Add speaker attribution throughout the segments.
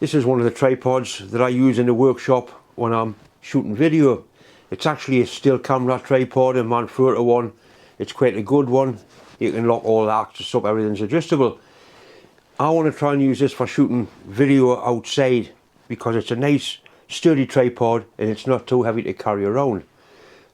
Speaker 1: This is one of the tripods that I use in the workshop when I'm shooting video. It's actually a still camera tripod, a Manfrotto one. It's quite a good one. You can lock all the axes up, everything's adjustable. I want to try and use this for shooting video outside because it's a nice sturdy tripod and it's not too heavy to carry around.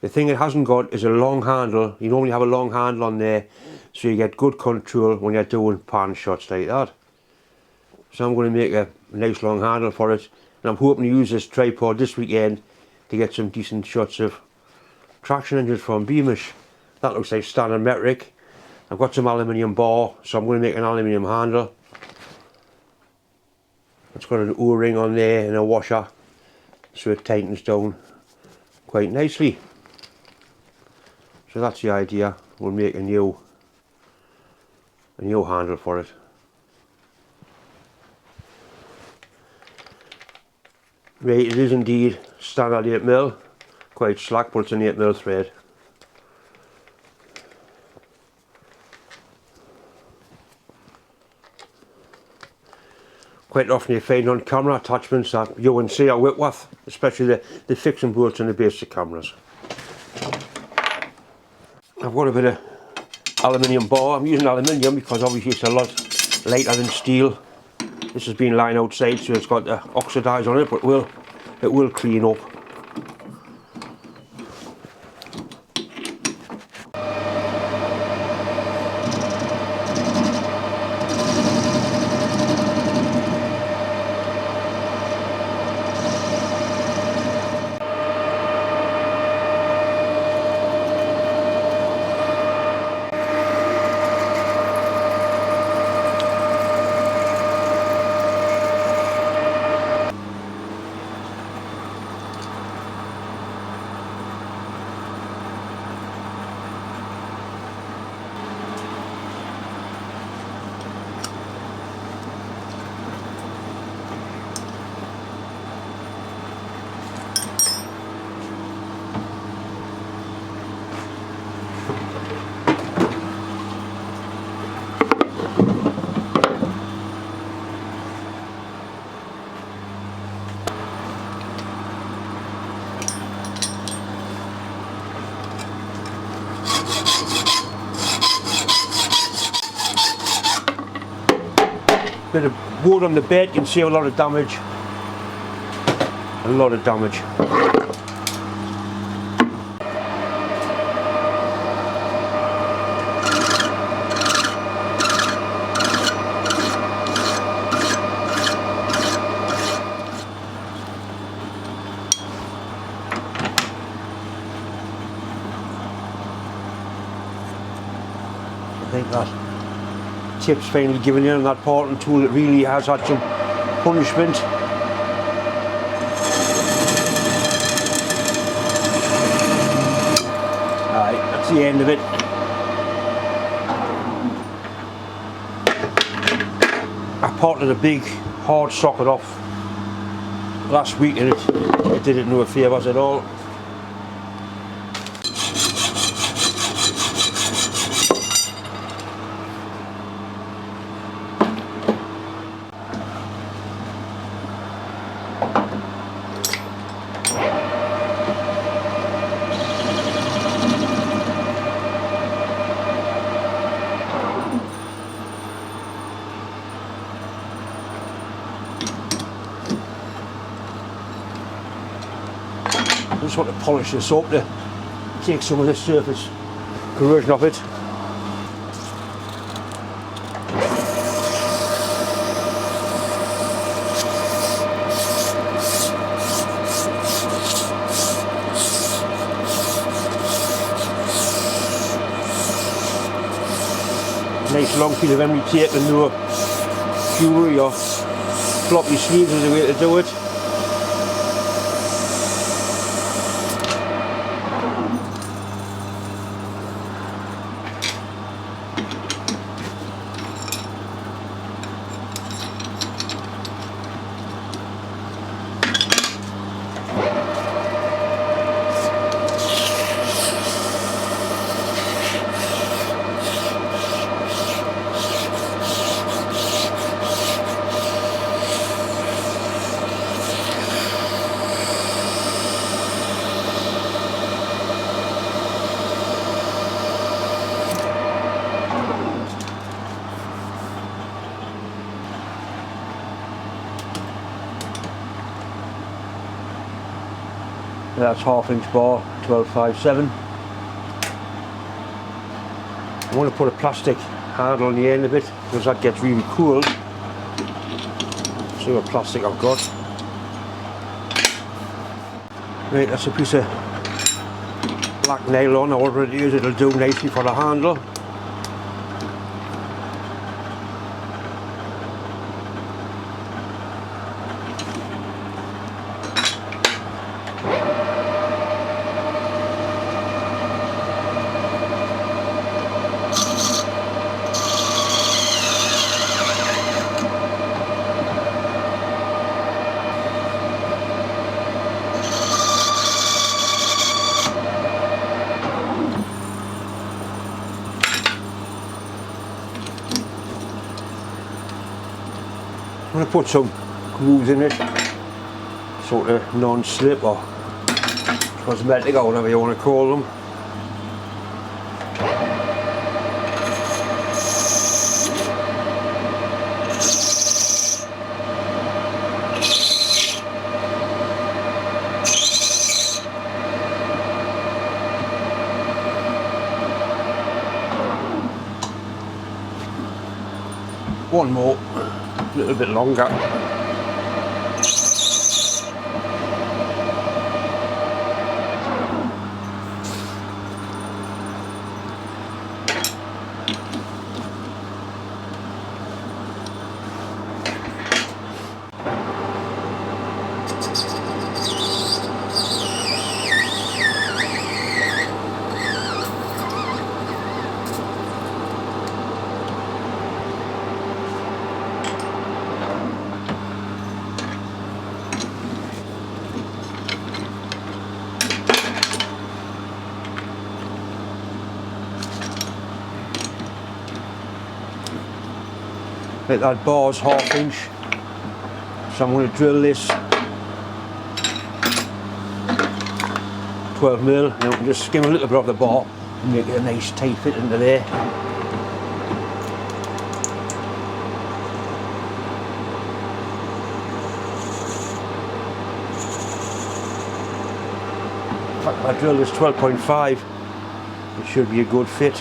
Speaker 1: The thing it hasn't got is a long handle. You normally have a long handle on there so you get good control when you're doing pan shots like that. So I'm going to make a nice long handle for it, and I'm hoping to use this tripod this weekend to get some decent shots of traction engines from Beamish. That looks like standard metric. I've got some aluminium bar, so I'm going to make an aluminium handle. It's got an O-ring on there and a washer, so it tightens down quite nicely. So that's the idea. We'll make a new handle for it. Right, it is indeed standard 8mm, quite slack, but it's an 8mm thread. Quite often you find on camera attachments that you wouldn't see or work with, especially the fixing bolts on the base of cameras. I've got a bit of aluminium bar. I'm using aluminium because obviously it's a lot lighter than steel. This has been lying outside, so it's got the oxidise on it, but it will clean up. Bit of wood on the bed, you can see a lot of damage. A lot of damage. I think that tip's finally given in on that porting tool. It really has had some punishment. Alright, that's the end of it. I ported a big hard socket off last week and it didn't no favours at all. I just want to polish this up to take some of the surface corrosion off it. Nice long piece of emery tape and no jewellery or floppy sleeves is the way to do it. That's 1/2 inch bar, 1257. I want to put a plastic handle on the end of it because that gets really cold. See what plastic I've got. Right, that's a piece of black nylon. Whatever it is, it'll do nicely for the handle. I'm going to put some grooves in it, sort of non-slip or cosmetic or whatever you want to call them. One more, a little bit longer. Like that bar's 1/2 inch, so I'm going to drill this 12mm, and I can just skim a little bit off the bar and make it a nice tight fit into there. In fact, if I drill this 12.5, it should be a good fit.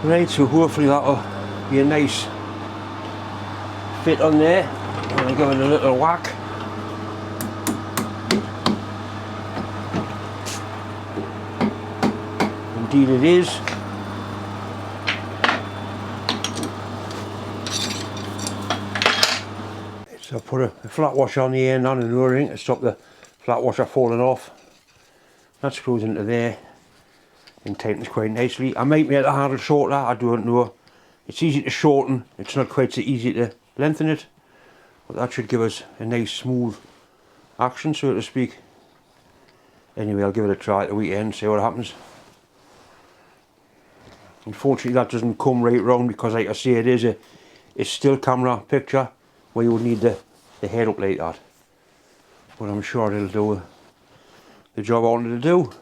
Speaker 1: Right, so hopefully that'll be a nice fit on there. I'm going to give it a little whack. Indeed it is. So I put a flat washer on the end and an O-ring to stop the flat washer falling off. That screws into there. and tightens quite nicely. I might make the handle shorter, I don't know. It's easy to shorten, it's not quite so easy to lengthen it, but that should give us a nice smooth action, so to speak. Anyway, I'll give it a try at the weekend, see what happens. Unfortunately that doesn't come right round because, like I say, it is a still camera picture where you would need the head up like that. But I'm sure it'll do the job I wanted to do.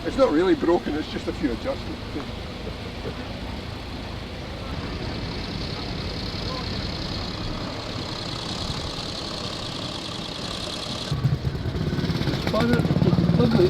Speaker 2: It's not really broken, it's just a few adjustments. Lovely.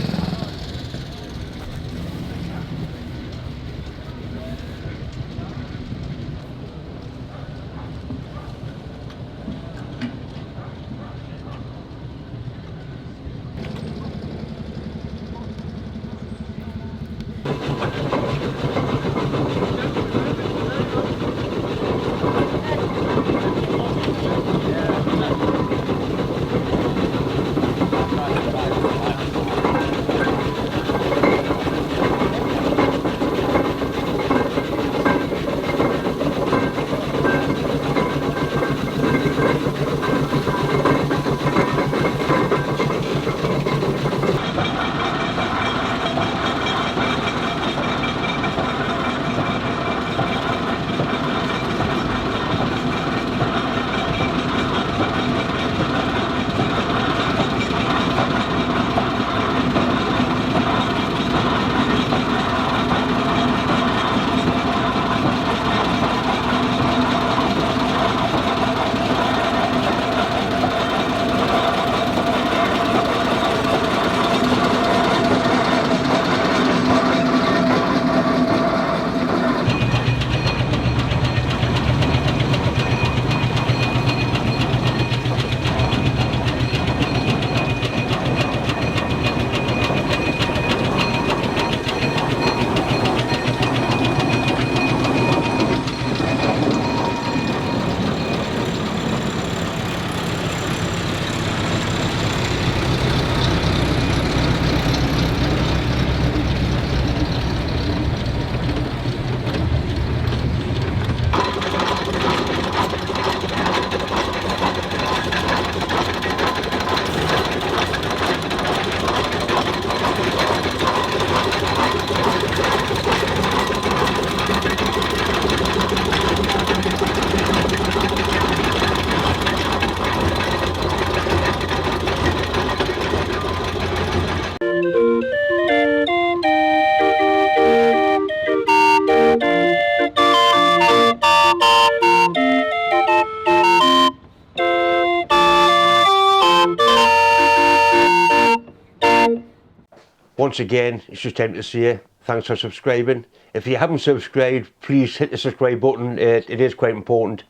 Speaker 1: Once again, it's just time to say thanks for subscribing. If you haven't subscribed, please hit the subscribe button. It is quite important.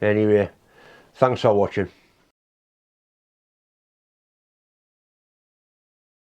Speaker 1: Anyway, thanks for watching.